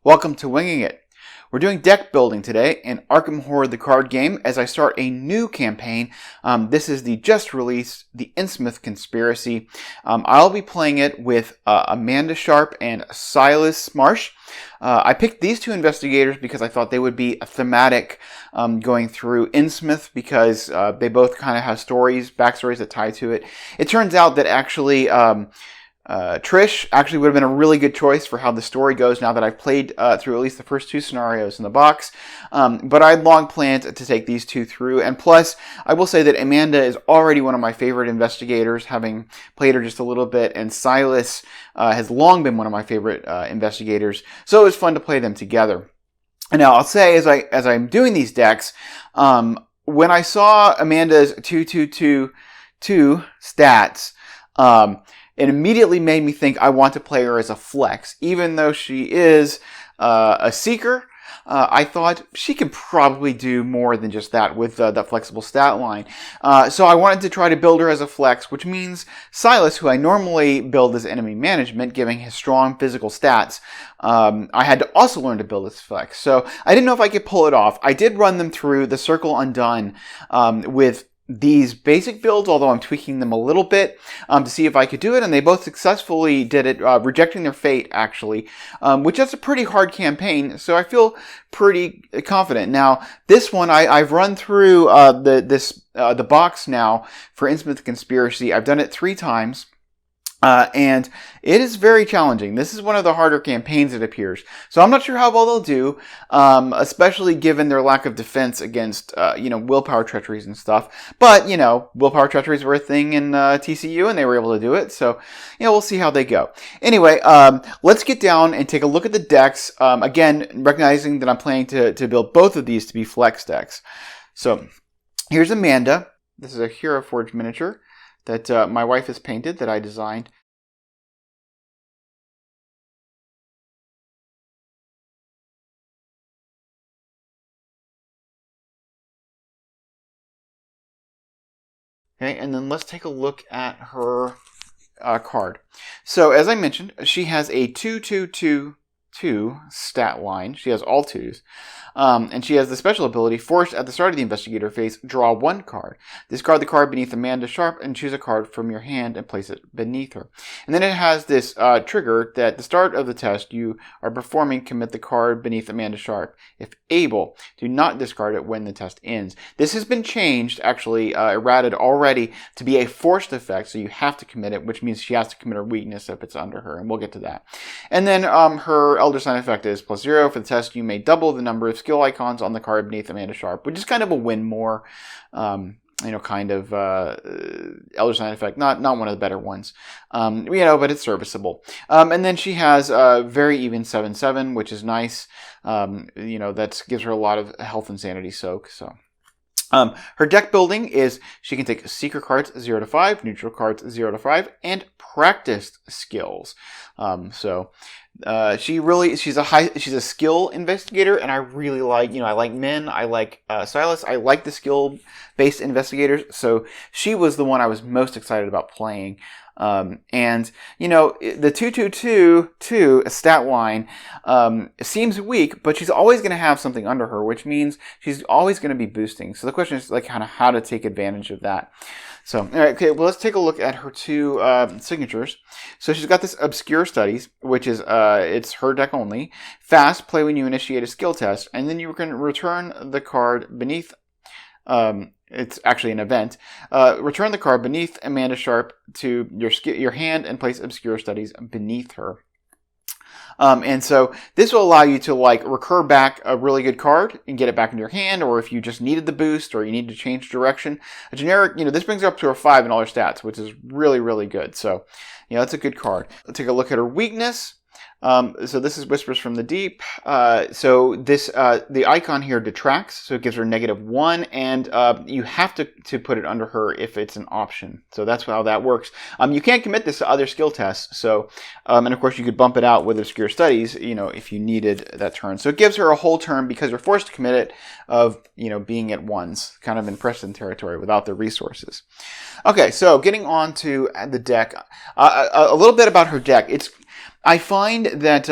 Welcome to Winging It. We're doing deck building today in Arkham Horror the card game as I start a new campaign. This is the just released the Innsmouth Conspiracy. I'll be playing it with Amanda Sharp and Silas Marsh. I picked these two investigators because I thought they would be a thematic going through Innsmouth because they both kind of have backstories that tie to it. It turns out that actually Trish actually would have been a really good choice for how the story goes now that I've played through at least the first two scenarios in the box. But I'd long planned to take these two through. And plus, I will say that Amanda is already one of my favorite investigators, having played her just a little bit. And Silas has long been one of my favorite investigators. So it was fun to play them together. And now I'll say, as I'm doing these decks, when I saw Amanda's 2-2-2-2 stats, it immediately made me think I want to play her as a flex. Even though she is a seeker, I thought she could probably do more than just that with that flexible stat line. So I wanted to try to build her as a flex, which means Silas, who I normally build as enemy management, giving his strong physical stats, I had to also learn to build as flex. So I didn't know if I could pull it off. I did run them through the Circle Undone with these basic builds, although I'm tweaking them a little bit to see if I could do it, and they both successfully did it, rejecting their fate, actually, which is a pretty hard campaign, so I feel pretty confident. Now, this one, I've run through the box now for Innsmouth Conspiracy. I've done it 3 times. And it is very challenging. This is one of the harder campaigns, it appears. So I'm not sure how well they'll do, especially given their lack of defense against, willpower treacheries and stuff. But, willpower treacheries were a thing in TCU, and they were able to do it. So, we'll see how they go. Anyway, let's get down and take a look at the decks. Again, recognizing that I'm planning to build both of these to be flex decks. So, here's Amanda. This is a Hero Forge miniature that my wife has painted, that I designed. Okay, and then let's take a look at her card. So, as I mentioned, she has a 2-2-2-2 stat line. She has all 2s. And she has the special ability, forced at the start of the investigator phase, draw 1 card. Discard the card beneath Amanda Sharp and choose a card from your hand and place it beneath her. And then it has this trigger that at the start of the test you are performing, commit the card beneath Amanda Sharp. If able, do not discard it when the test ends. This has been changed, actually, errated already, to be a forced effect, so you have to commit it, which means she has to commit her weakness if it's under her, and we'll get to that. And then her Elder Sign effect is +0. For the test, you may double the number of skill icons on the card beneath Amanda Sharp, which is kind of a win more, kind of Elder Sign effect. Not one of the better ones, but it's serviceable. And then she has very even 7/7, which is nice. That gives her a lot of health and sanity soak. So. Her deck building is she can take Seeker cards 0 to 5, Neutral cards 0 to 5, and Practiced skills. She's a skill investigator, and I really like, I like Min, I like Silas, I like the skill-based investigators, so she was the one I was most excited about playing. The 2-2-2-2 stat line seems weak, but she's always going to have something under her, which means she's always going to be boosting. So the question is kind of how to take advantage of that. So, all right, okay, well, let's take a look at her 2 signatures. So she's got this Obscure Studies, which is it's her deck only. Fast, play when you initiate a skill test, and then you can return the card beneath. It's actually an event. Return the card beneath Amanda Sharp to your hand and place Obscure Studies beneath her. And so this will allow you to recur back a really good card and get it back into your hand, or if you just needed the boost or you need to change direction. A generic, this brings her up to a 5 in all her stats, which is really, really good. So, that's a good card. Let's take a look at her weakness. So this is Whispers from the Deep. So this the icon here detracts, so it gives her -1, and you have to put it under her if it's an option. So that's how that works. You can't commit this to other skill tests. So and of course you could bump it out with Obscure Studies, if you needed that turn. So it gives her a whole turn because you're forced to commit it of being at 1s, kind of in precedent territory without the resources. Okay, so getting on to the deck, a little bit about her deck. I find that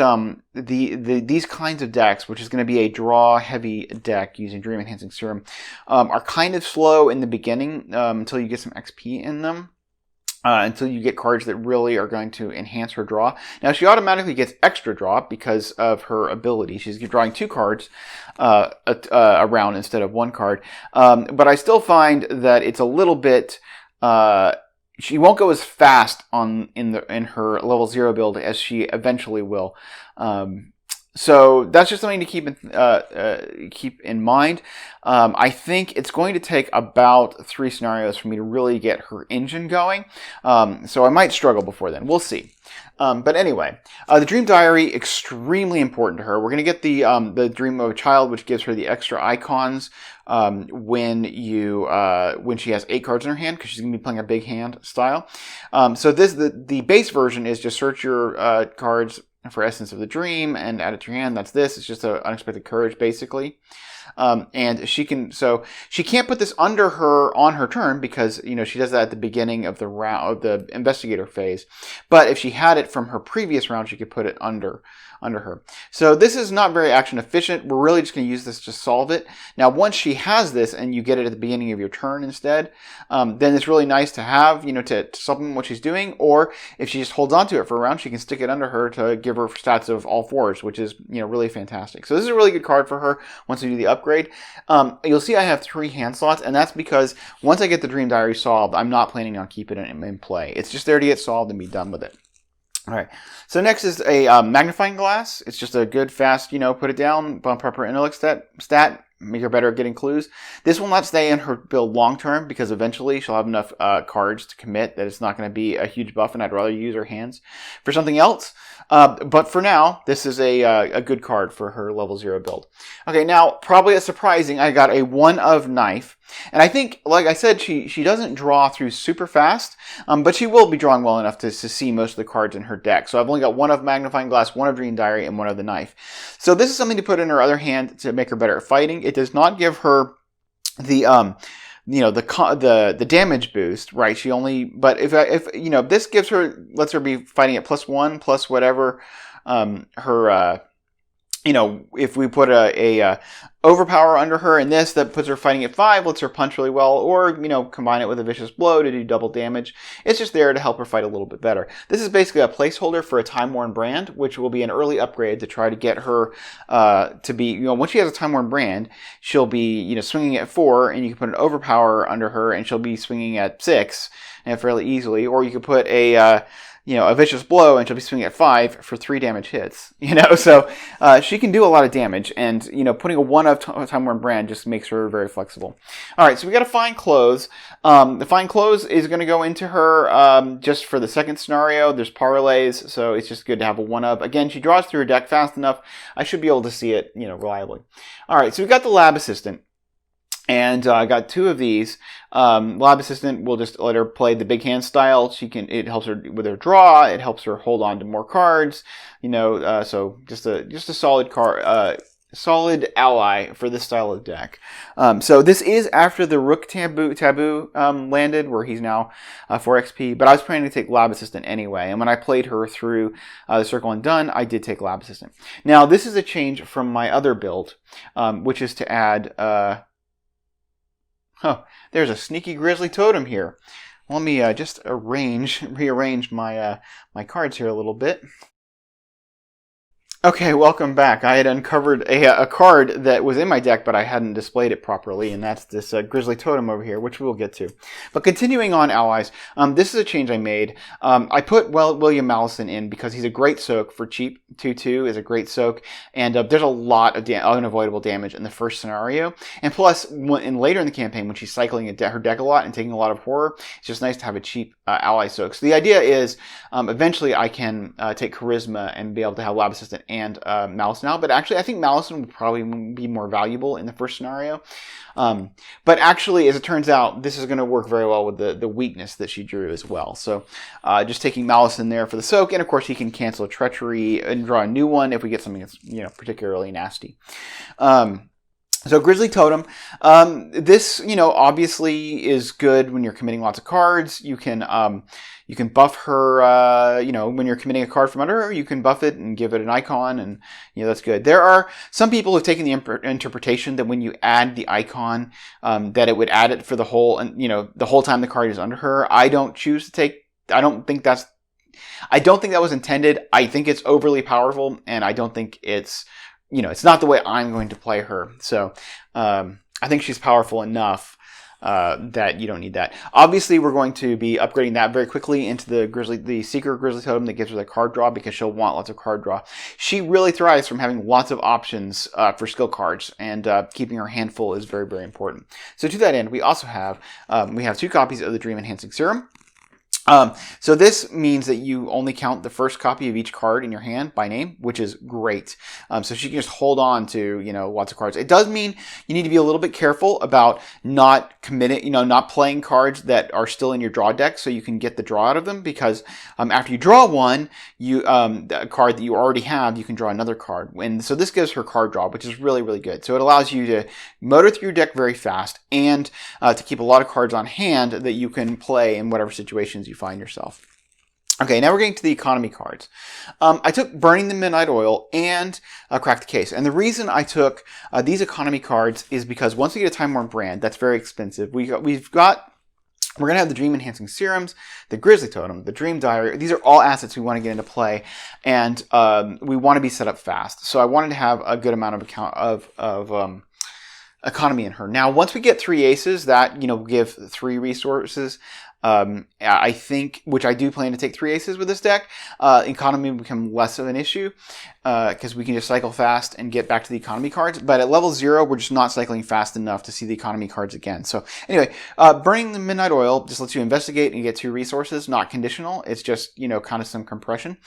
these kinds of decks, which is going to be a draw-heavy deck using Dream Enhancing Serum, are kind of slow in the beginning until you get some XP in them. Until you get cards that really are going to enhance her draw. Now, she automatically gets extra draw because of her ability. She's drawing 2 cards a round instead of 1 card. But I still find that it's a little bit... she won't go as fast in her level 0 build as she eventually will. So that's just something to keep in mind. I think it's going to take about 3 scenarios for me to really get her engine going. So I might struggle before then. We'll see. But anyway, the Dream Diary, extremely important to her. We're going to get the Dream of a Child, which gives her the extra icons when she has 8 cards in her hand, because she's going to be playing a big hand style. So the base version is just search your cards for Essence of the Dream and add it to your hand. That's this. It's just an Unexpected Courage, basically. And she can't put this under her on her turn because, she does that at the beginning of the round, of the investigator phase. But if she had it from her previous round, she could put it under her. So this is not very action efficient. We're really just going to use this to solve it. Now, once she has this and you get it at the beginning of your turn instead, then it's really nice to have, to supplement what she's doing. Or if she just holds on to it for a round, she can stick it under her to give her stats of all 4s, which is, really fantastic. So this is a really good card for her once we do the upgrade. You'll see I have 3 hand slots, and that's because once I get the Dream Diary solved, I'm not planning on keeping it in play. It's just there to get solved and be done with it. All right, so next is a magnifying glass. It's just a good, fast, put it down, bump up her intellect stat, make her better at getting clues. This will not stay in her build long term because eventually she'll have enough cards to commit that it's not going to be a huge buff, and I'd rather use her hands for something else. But for now, this is a good card for her level 0 build. Okay, now, probably as surprising, I got a 1 of Knife. And I think, like I said, she doesn't draw through super fast, but she will be drawing well enough to see most of the cards in her deck. So I've only got 1 of Magnifying Glass, 1 of Dream Diary, and 1 of the Knife. So this is something to put in her other hand to make her better at fighting. It does not give her the the damage boost, right? She only, but if this gives her, lets her be fighting at +1 plus whatever her if we put a overpower under her, and this that puts her fighting at 5, lets her punch really well, or combine it with a vicious blow to do double damage. It's just there to help her fight a little bit better. This is basically a placeholder for a Time Worn Brand, which will be an early upgrade to try to get her to be, once she has a Time Worn Brand, she'll be swinging at 4, and you can put an overpower under her, and she'll be swinging at 6 fairly easily, or you could put a vicious blow, and she'll be swinging at 5 for 3 damage hits. So she can do a lot of damage, and putting a 1 of Time Worn Brand just makes her very flexible. All right, so we got to find clothes. The find clothes is going to go into her just for the second scenario. There's parlays, so it's just good to have a 1 of. Again, she draws through her deck fast enough. I should be able to see it, reliably. All right, so we got the Lab Assistant. And I got 2 of these. Lab Assistant will just let her play the big hand style. It helps her with her draw. It helps her hold on to more cards. So just a solid card, solid ally for this style of deck. So this is after the Rook taboo landed, where he's now 4 XP. But I was planning to take Lab Assistant anyway. And when I played her through the Circle and Done, I did take Lab Assistant. Now this is a change from my other build, which is to add. There's a sneaky grizzly totem here. Let me just rearrange my my cards here a little bit. Okay, welcome back. I had uncovered a card that was in my deck, but I hadn't displayed it properly, and that's this Grizzly Totem over here, which we'll get to. But continuing on allies, this is a change I made. I put William Mallison in because he's a great soak for cheap. 2/2 is a great soak, and there's a lot of unavoidable damage in the first scenario. And plus, later in the campaign, when she's cycling her deck a lot and taking a lot of horror, it's just nice to have a cheap ally soak. So the idea is, eventually I can take Charisma and be able to have Lab Assistant and Mallison now, but actually I think Mallison would probably be more valuable in the first scenario. But actually, as it turns out, this is going to work very well with the weakness that she drew as well. So just taking Mallison there for the soak, and of course he can cancel a Treachery and draw a new one if we get something that's particularly nasty. So Grizzly Totem, this, obviously is good when you're committing lots of cards. You can buff her, when you're committing a card from under her, you can buff it and give it an icon, and, that's good. There are some people who've taken the interpretation that when you add the icon, that it would add it for the whole, and, the whole time the card is under her. I don't think that was intended. I think it's overly powerful, and I don't think it's not the way I'm going to play her. So I think she's powerful enough that you don't need that. Obviously, we're going to be upgrading that very quickly into the Seeker Grizzly Totem that gives her the card draw, because she'll want lots of card draw. She really thrives from having lots of options for skill cards, and keeping her hand full is very, very important. So to that end, we also have 2 copies of the Dream Enhancing Serum. So this means that you only count the first copy of each card in your hand by name, which is great. So she can just hold on to, lots of cards. It does mean you need to be a little bit careful about not committing, not playing cards that are still in your draw deck, so you can get the draw out of them, because after you draw one, a card that you already have, you can draw another card. And so this gives her card draw, which is really, really good. So it allows you to motor through your deck very fast, and to keep a lot of cards on hand that you can play in whatever situations you find yourself. Okay, now we're getting to the economy cards. I took Burning the Midnight Oil and Crack the Case. And the reason I took these economy cards is because once we get a Time Worn Brand, that's very expensive. We're going to have the Dream Enhancing Serums, the Grizzly Totem, the Dream Diary. These are all assets we want to get into play, and we want to be set up fast. So I wanted to have a good amount of economy in her. Now, once we get 3 aces, that, give 3 resources. I think, which I do plan to take 3 aces with this deck, economy will become less of an issue, because we can just cycle fast and get back to the economy cards. But at level 0, we're just not cycling fast enough to see the economy cards again. So anyway, Burning the Midnight Oil just lets you investigate and get 2 resources, not conditional. It's just, kind of some compression.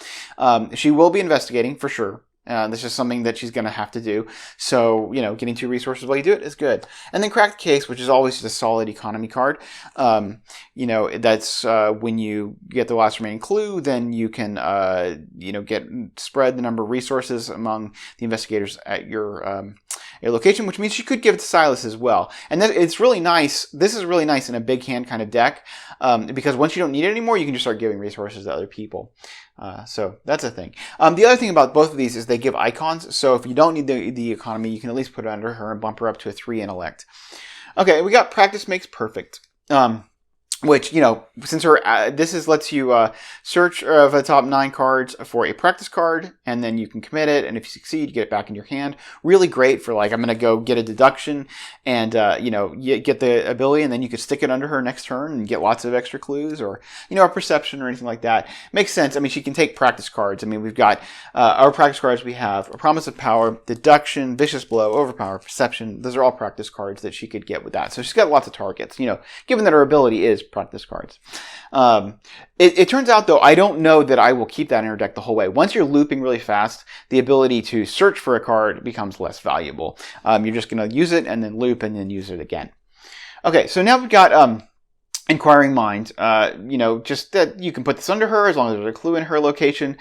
She will be investigating for sure. This is something that she's going to have to do. So, getting 2 resources while you do it is good. And then Crack the Case, which is always just a solid economy card. That's when you get the last remaining clue, then you can, spread the number of resources among the investigators at your location, which means you could give it to Silas as well. And it's really nice. This is really nice in a big hand kind of deck, because once you don't need it anymore, you can just start giving resources to other people. So that's a thing. The other thing about both of these is they give icons. So if you don't need the economy, you can at least put it under her and bump her up to a 3 intellect. Okay, we got Practice Makes Perfect. Which, since lets you search the top 9 cards for a practice card, and then you can commit it, and if you succeed, you get it back in your hand. Really great for, I'm going to go get a deduction, and, you get the ability, and then you could stick it under her next turn and get lots of extra clues, or, a perception or anything like that. Makes sense. I mean, she can take practice cards. I mean, we've got our practice cards. We have a Promise of Power, Deduction, Vicious Blow, Overpower, Perception. Those are all practice cards that she could get with that. So she's got lots of targets, given that her ability is practice cards. It turns out, though, I don't know that I will keep that in her deck the whole way. Once you're looping really fast, the ability to search for a card becomes less valuable. You're just going to use it and then loop and then use it again. Okay, so now we've got Inquiring Mind, just that you can put this under her as long as there's a clue in her location.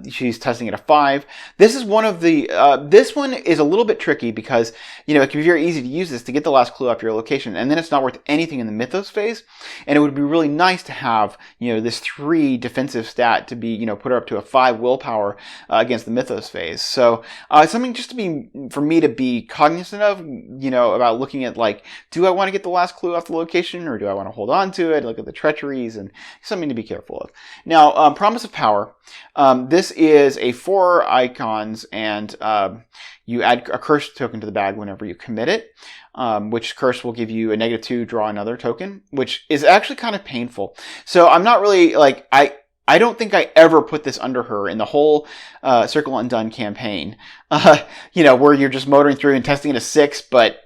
She's testing at a 5. This is one of the, this one is a little bit tricky because, it can be very easy to use this to get the last clue off your location, and then it's not worth anything in the Mythos phase. And it would be really nice to have, this 3 defensive stat to be, put her up to a 5 willpower against the Mythos phase. So, something just for me to be cognizant of, about looking at, do I want to get the last clue off the location, or do I want to hold on to it, look at the treacheries, and something to be careful of. Now, Promise of Power. This is a 4 icons, and you add a curse token to the bag whenever you commit it, which curse will give you a -2, draw another token, which is actually kind of painful. So I'm not really, I don't think I ever put this under her in the whole Circle Undone campaign, where you're just motoring through and testing at a 6, but,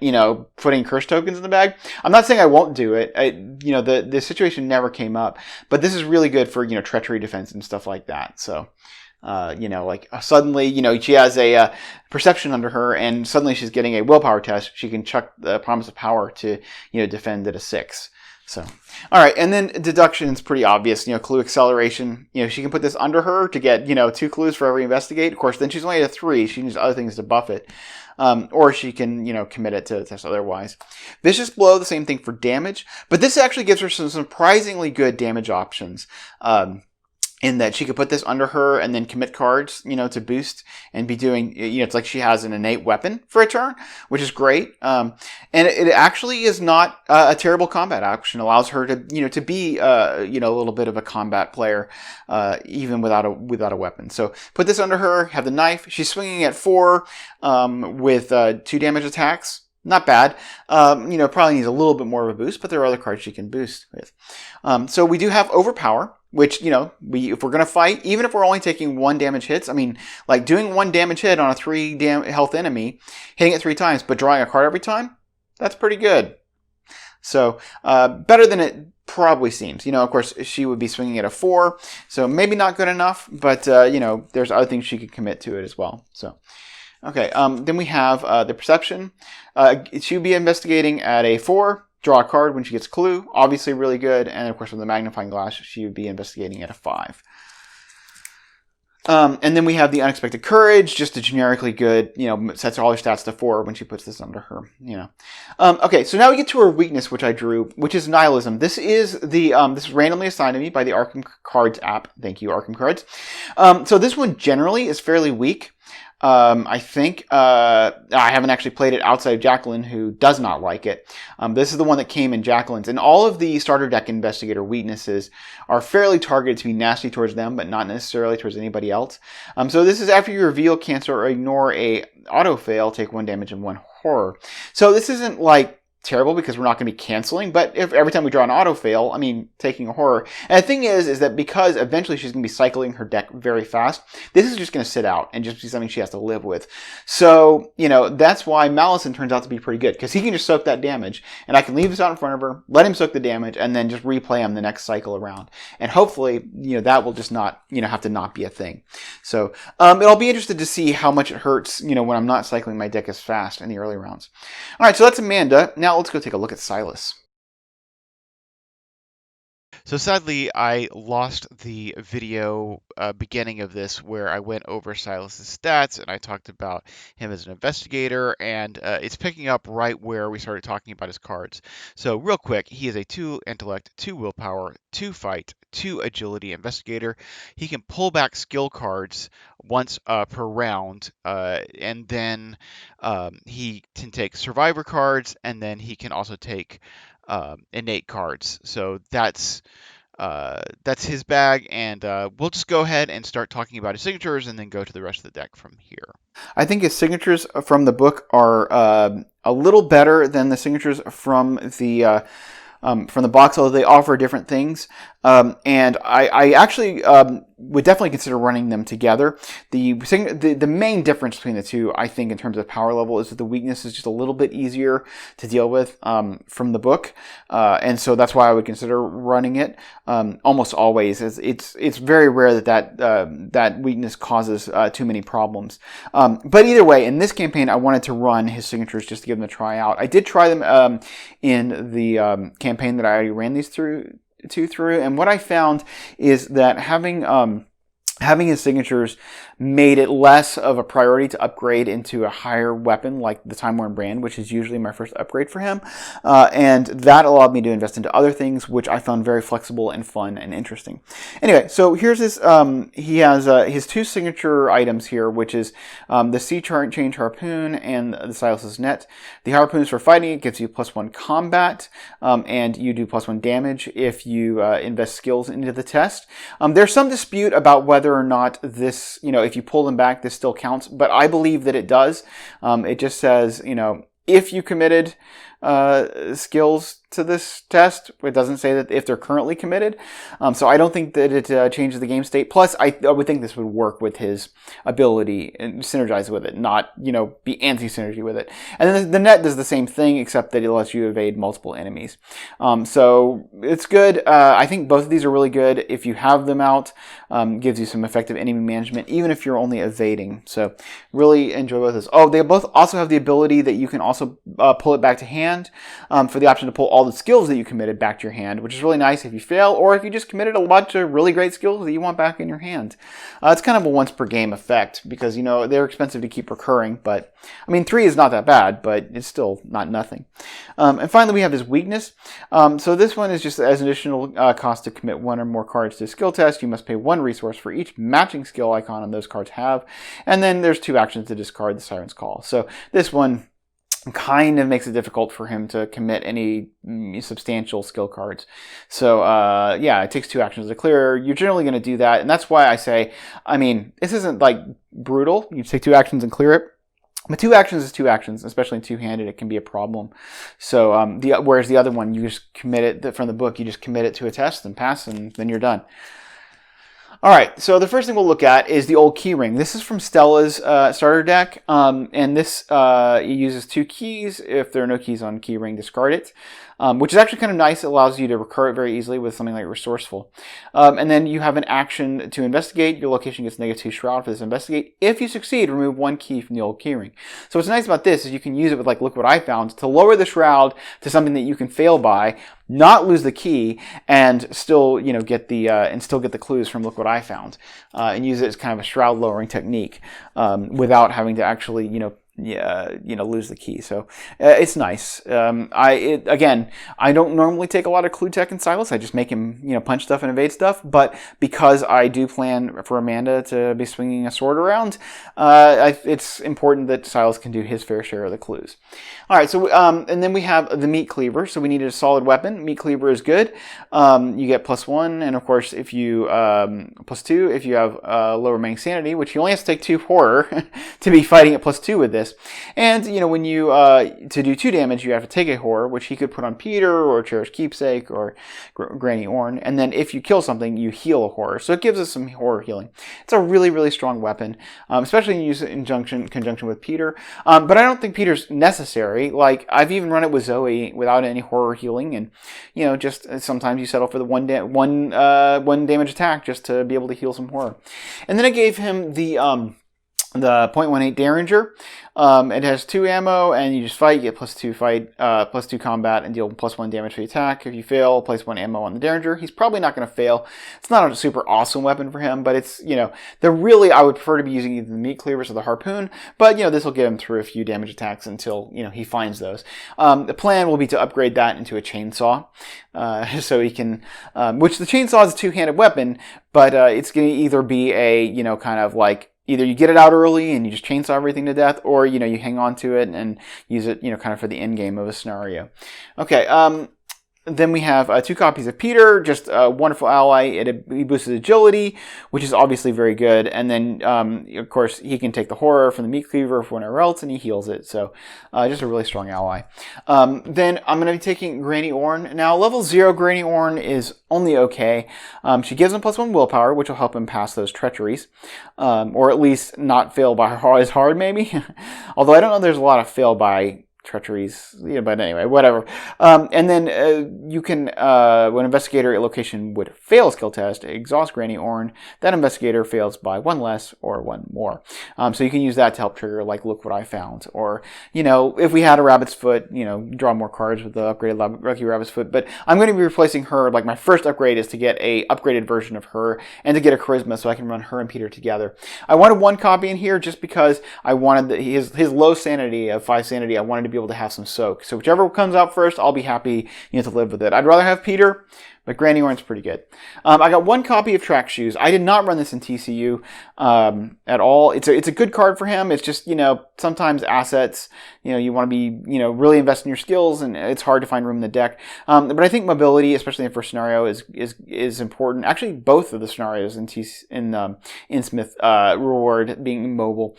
putting curse tokens in the bag. I'm not saying I won't do it. The situation never came up, but this is really good for, treachery defense and stuff like that. So, suddenly, she has a perception under her, and suddenly she's getting a willpower test. She can chuck the Promise of Power to, defend at a 6. So, all right, and then deduction is pretty obvious. Clue acceleration. She can put this under her to get 2 clues for every investigate. Of course, then she's only at a 3. She needs other things to buff it, or she can commit it to test otherwise. Vicious blow, the same thing for damage, but this actually gives her some surprisingly good damage options. In that she could put this under her and then commit cards, to boost and be doing, it's like she has an innate weapon for a turn, which is great. And it actually is not a terrible combat option. It allows her to, to be, a little bit of a combat player, even without a weapon. So put this under her, have the knife. She's swinging at 4, with 2 damage attacks. Not bad. Probably needs a little bit more of a boost, but there are other cards she can boost with. So we do have Overpower, which, if we're going to fight, even if we're only taking 1 damage hits, like doing 1 damage hit on a 3 health enemy, hitting it 3 times, but drawing a card every time, that's pretty good. So, better than it probably seems. Of course, she would be swinging at a 4, so maybe not good enough, but, there's other things she could commit to it as well. So, okay, then we have the Perception. She would be investigating at a 4. Draw a card when she gets clue. Obviously really good. And of course with the magnifying glass, she would be investigating at a 5. And then we have the Unexpected Courage, just a generically good, sets all her stats to 4 when she puts this under her, Okay, so now we get to her weakness, which I drew, which is Nihilism. This is this is randomly assigned to me by the Arkham Cards app. Thank you, Arkham Cards. So this one generally is fairly weak. I think, I haven't actually played it outside of Jacqueline, who does not like it. This is the one that came in Jacqueline's, and all of the starter deck investigator weaknesses are fairly targeted to be nasty towards them, but not necessarily towards anybody else. So this is after you reveal, cancel, or ignore a auto fail, take 1 damage and 1 horror. So this isn't like terrible because we're not going to be canceling, but if every time we draw an auto fail, taking a horror. And the thing is that because eventually she's going to be cycling her deck very fast, this is just going to sit out and just be something she has to live with. So, that's why Malison turns out to be pretty good, because he can just soak that damage, and I can leave this out in front of her, let him soak the damage, and then just replay him the next cycle around. And hopefully, that will just not, have to not be a thing. So, I'll be interested to see how much it hurts, when I'm not cycling my deck as fast in the early rounds. All right, so that's Amanda. Now let's go take a look at Silas. So sadly, I lost the video beginning of this where I went over Silas's stats and I talked about him as an investigator, and it's picking up right where we started talking about his cards. So real quick, he is a 2 intellect, 2 willpower, 2 fight, 2 agility investigator. He can pull back skill cards once per round, and then he can take survivor cards, and then he can also take innate cards. So that's his bag, and we'll just go ahead and start talking about his signatures and then go to the rest of the deck from here. I think his signatures from the book are a little better than the signatures from the box, although they offer different things. And I actually would definitely consider running them together. The main difference between the two, I think, in terms of power level, is that the weakness is just a little bit easier to deal with from the book, and so that's why I would consider running it almost always. It's very rare that weakness causes too many problems. But either way, in this campaign, I wanted to run his signatures just to give them a try out. I did try them in the campaign that I already ran these through, and what I found is that having his signatures made it less of a priority to upgrade into a higher weapon like the Time Worn Brand, which is usually my first upgrade for him. And that allowed me to invest into other things, which I found very flexible and fun and interesting. Anyway, so here's his, he has his 2 signature items here, which is the Sea Change Harpoon and the Silas's Net. The harpoon is for fighting. It gives you +1 combat, and you do +1 damage if you invest skills into the test. There's some dispute about whether or not this, if you pull them back, this still counts, but I believe that it does. It just says, if you committed skills to this test. It doesn't say that if they're currently committed. So I don't think that it changes the game state. Plus, I would think this would work with his ability and synergize with it, not, be anti-synergy with it. And then the net does the same thing, except that it lets you evade multiple enemies. So it's good. I think both of these are really good. If you have them out, gives you some effective enemy management, even if you're only evading. So really enjoy both of those. Oh, they both also have the ability that you can also pull it back to hand. hand, for the option to pull all the skills that you committed back to your hand, which is really nice if you fail, or if you just committed a bunch of really great skills that you want back in your hand. It's kind of a once per game effect, because, you know, they're expensive to keep recurring, but, I mean, 3 is not that bad, but it's still not nothing. And finally, we have his weakness. So this one is just as an additional cost to commit 1 or more cards to a skill test. You must pay 1 resource for each matching skill icon on those cards have, and then there's 2 actions to discard the Siren's Call. So this one kind of makes it difficult for him to commit any substantial skill cards. So yeah, it takes 2 actions to clear. You're generally going to do that, and that's why I say, I mean, this isn't like brutal. You take 2 actions and clear it. But 2 actions is 2 actions, especially in two-handed, it can be a problem. So whereas the other one, you just commit it from the book, you just commit it to a test and pass, and then you're done. All right, so the first thing we'll look at is the old key ring. This is from Stella's starter deck, and this it uses 2 keys. If there are no keys on key ring, discard it, which is actually kind of nice. It allows you to recur it very easily with something like Resourceful. And then you have an action to investigate. Your location gets -2 shroud for this investigate. If you succeed, remove 1 key from the old key ring. So what's nice about this is you can use it with, like, look what I found, to lower the shroud to something that you can fail by, not lose the key, and still, you know, get the clues from look what I found, and use it as kind of a shroud lowering technique, without having to actually, lose the key. So it's nice. Again, I don't normally take a lot of clue tech in Silas. I just make him, punch stuff and evade stuff. But because I do plan for Amanda to be swinging a sword around, it's important that Silas can do his fair share of the clues. All right. So and then we have the meat cleaver. So we needed a solid weapon. Meat cleaver is good. You get +1, and of course, if you +2 if you have low remaining sanity, which you only have to take 2 horror to be fighting at +2 with this. And, when you, to do 2 damage, you have to take a horror, which he could put on Peter, or Cherished Keepsake, or Granny Orn. And then if you kill something, you heal a horror. So it gives us some horror healing. It's a really, really strong weapon, especially when you use it in conjunction with Peter. But I don't think Peter's necessary. Like, I've even run it with Zoe without any horror healing. And, just sometimes you settle for the one damage attack just to be able to heal some horror. And then I gave him the .18 Derringer. It has 2 ammo, and you just fight. You get +2 fight, +2 combat, and deal +1 damage for the attack. If you fail, place 1 ammo on the Derringer. He's probably not going to fail. It's not a super awesome weapon for him, but it's, I would prefer to be using either the meat cleavers or the harpoon, but, this will get him through a few damage attacks until, he finds those. The plan will be to upgrade that into a chainsaw, so he can, which the chainsaw is a 2-handed weapon, but it's going to either be a, kind of like, either you get it out early and you just chainsaw everything to death, or, you hang on to it and use it, kind of for the end game of a scenario. Okay, then we have 2 copies of Peter, just a wonderful ally. He boosts his agility, which is obviously very good. And then, of course, he can take the horror from the meat cleaver for whenever else, and he heals it. So just a really strong ally. Then I'm going to be taking Granny Orn. Now, level 0 Granny Orn is only okay. She gives him +1 willpower, which will help him pass those treacheries. Or at least not fail by as hard, maybe. Although I don't know there's a lot of fail by treacheries, but anyway, whatever. And then you can, when investigator at location would fail a skill test, exhaust Granny Orn, that investigator fails by 1 less or 1 more. So you can use that to help trigger, like, look what I found. Or, if we had a Rabbit's Foot, draw more cards with the upgraded Lucky Rabbit's Foot. But I'm going to be replacing her. Like, my first upgrade is to get a upgraded version of her and to get a Charisma so I can run her and Peter together. I wanted 1 copy in here just because I wanted his low sanity of 5 sanity. I wanted to be able to have some soak. So whichever comes out first, I'll be happy to live with it. I'd rather have Peter, but Granny Orn's pretty good. I got 1 copy of Track Shoes. I did not run this in TCU at all. It's a good card for him. It's just, sometimes assets, you want to be, really invest in your skills, and it's hard to find room in the deck. But I think mobility, especially in the first scenario, is important. Actually, both of the scenarios in Innsmouth reward being mobile.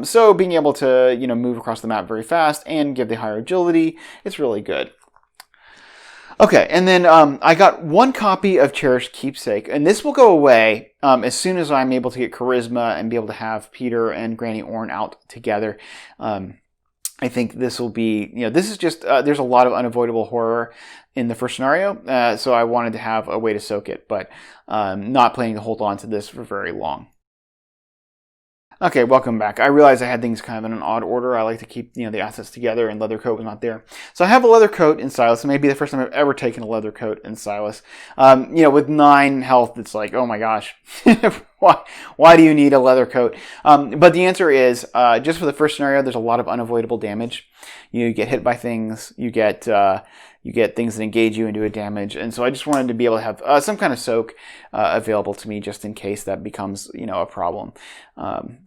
So being able to, move across the map very fast and give the higher agility, it's really good. Okay, and then I got 1 copy of Cherished Keepsake, and this will go away as soon as I'm able to get Charisma and be able to have Peter and Granny Orn out together. I think this will be, this is just, there's a lot of unavoidable horror in the first scenario, so I wanted to have a way to soak it, but not planning to hold on to this for very long. Okay, welcome back. I realized I had things kind of in an odd order. I like to keep, the assets together, and leather coat was not there. So I have a leather coat in Silas. It may be the first time I've ever taken a leather coat in Silas. With 9 health, it's like, oh my gosh, why do you need a leather coat? But the answer is, just for the first scenario, there's a lot of unavoidable damage. You get hit by things. You get things that engage you and do a damage. And so I just wanted to be able to have some kind of soak available to me just in case that becomes, a problem.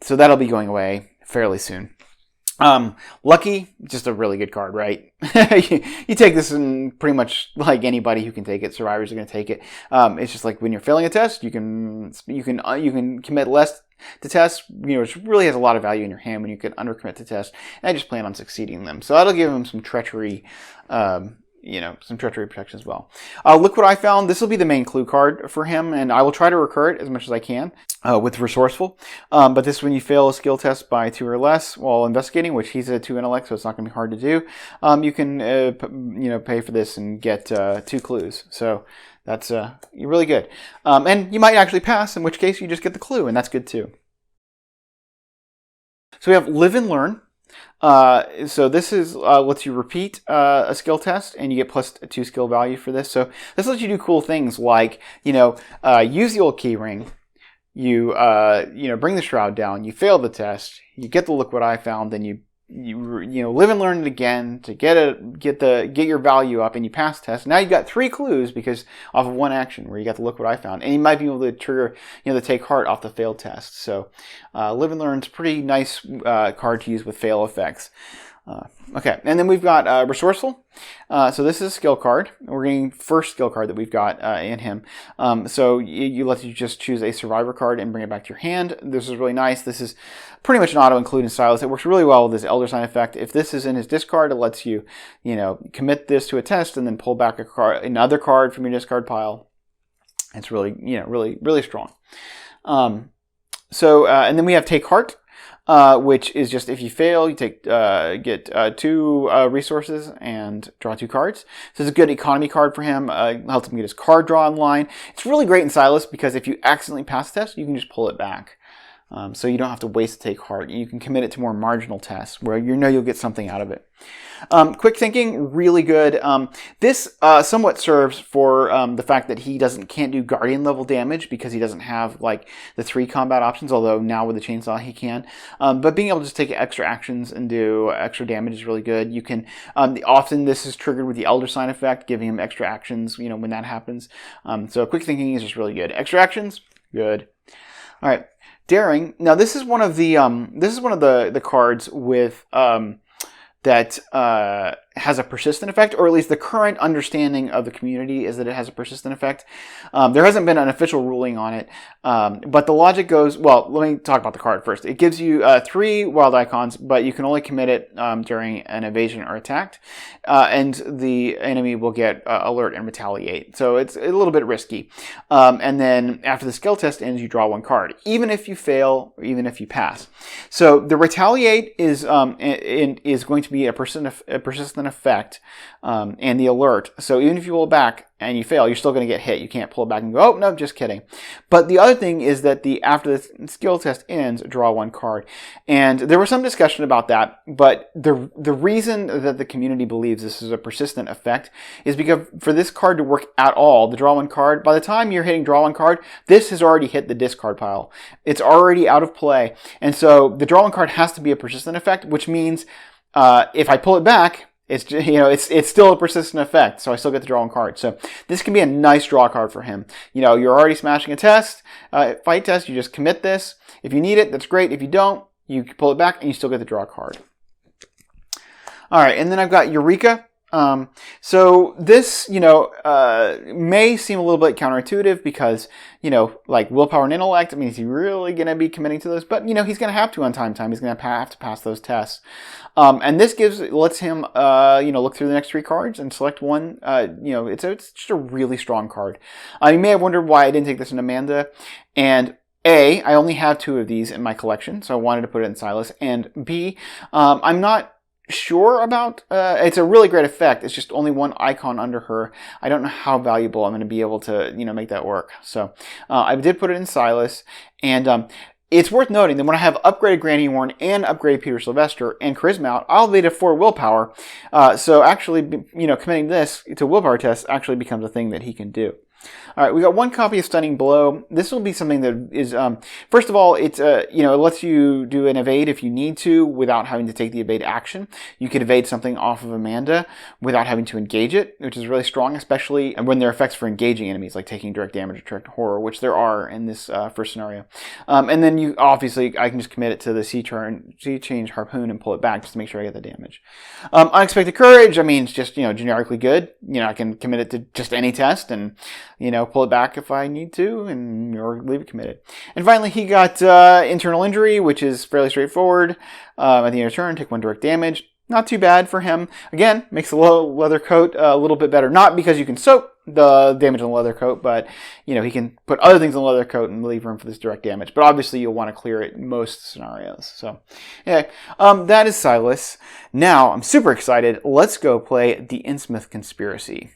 So that'll be going away fairly soon. Lucky, just a really good card, right? you take this and pretty much like anybody who can take it, survivors are going to take it. It's just like when you're failing a test, you can commit less to tests, which really has a lot of value in your hand when you can undercommit to tests, and I just plan on succeeding them. So that'll give them some treachery, some treachery protection as well. Look what I found. This will be the main clue card for him, and I will try to recur it as much as I can with Resourceful. But this is when you fail a skill test by 2 or less while investigating, which he's a 2 intellect, so it's not going to be hard to do. You can, pay for this and get 2 clues. So that's really good. And you might actually pass, in which case you just get the clue, and that's good too. So we have Live and Learn. So this is lets you repeat a skill test, and you get plus 2 skill value for this. So this lets you do cool things like, use the old key ring. You bring the shroud down. You fail the test. You get the look what I found. Then you live and learn it again to get your value up, and you pass the test. Now you've got 3 clues because off of 1 action where you got to look what I found, and you might be able to trigger the take heart off the failed test. So live and learn's a pretty nice card to use with fail effects. Okay, and then we've got Resourceful. So this is a skill card. We're getting first skill card that we've got in him. So you let you just choose a survivor card and bring it back to your hand. This is really nice. This is pretty much an auto-include in Silas. It works really well with this Elder Sign effect. If this is in his discard, it lets you, commit this to a test and then pull back another card from your discard pile. It's really, really strong. And then we have Take Heart. Which is just if you fail, you get 2 resources and draw 2 cards. So it's a good economy card for him. Helps him get his card draw online. It's really great in Silas because if you accidentally pass the test, you can just pull it back. So you don't have to waste Take Heart. You can commit it to more marginal tests where you'll get something out of it. Quick Thinking, really good. This somewhat serves for the fact that he can't do Guardian level damage because he doesn't have like the 3 combat options, although now with the chainsaw he can. But being able to just take extra actions and do extra damage is really good. You can often this is triggered with the Elder Sign effect, giving him extra actions, when that happens. So Quick Thinking is just really good. Extra actions, good. All right. Daring. Now this is one of the cards with that has a persistent effect, or at least the current understanding of the community is that it has a persistent effect. There hasn't been an official ruling on it, but the logic goes, well, let me talk about the card first. It gives you 3 wild icons, but you can only commit it during an evasion or attack, and the enemy will get alert and retaliate. So it's a little bit risky. And then after the skill test ends, you draw 1 card, even if you fail or even if you pass. So the retaliate is going to be a persistent effect, and the alert. So even if you pull it back and you fail, you're still going to get hit. You can't pull it back and go, oh, no, just kidding. But the other thing is that after the skill test ends, draw 1 card. And there was some discussion about that, but the reason that the community believes this is a persistent effect is because for this card to work at all, the draw 1 card, by the time you're hitting draw 1 card, this has already hit the discard pile. It's already out of play. And so the draw 1 card has to be a persistent effect, which means if I pull it back, it's still a persistent effect, so I still get to draw 1 card. So this can be a nice draw card for him. You're already smashing a test, fight test. You just commit this. If you need it, that's great. If you don't, you pull it back and you still get to draw a card. All right, and then I've got Eureka. So this, may seem a little bit counterintuitive because, like willpower and intellect, I mean, is he really going to be committing to this? But, he's going to have to on time. He's going to have to pass those tests. And this lets him, look through the next 3 cards and select one. It's just a really strong card. You may have wondered why I didn't take this in Amanda. And A, I only have 2 of these in my collection, so I wanted to put it in Silas. And B, I'm not sure about, it's a really great effect. It's just only 1 icon under her. I don't know how valuable I'm going to be able to, make that work. So I did put it in Silas, and It's worth noting that when I have upgraded Granny Warren and upgraded Peter Sylvester and Charisma out, I'll be to 4 willpower. So actually, committing this to willpower test actually becomes a thing that he can do. All right, we got 1 copy of Stunning Blow. This will be something that is, first of all, it's it lets you do an evade if you need to without having to take the evade action. You could evade something off of Amanda without having to engage it, which is really strong, especially when there are effects for engaging enemies, like taking direct damage or direct horror, which there are in this first scenario. And then I can just commit it to the Sea Change Harpoon and pull it back just to make sure I get the damage. Unexpected Courage, it's just, generically good. I can commit it to just any test and, pull it back if I need to, or leave it committed. And finally, he got Internal Injury, which is fairly straightforward. At the end of your turn, take 1 direct damage. Not too bad for him. Again, makes the leather coat a little bit better. Not because you can soak the damage on the leather coat, but he can put other things on the leather coat and leave room for this direct damage. But obviously, you'll want to clear it in most scenarios. So, anyway, that is Silas. Now, I'm super excited. Let's go play the Innsmouth Conspiracy.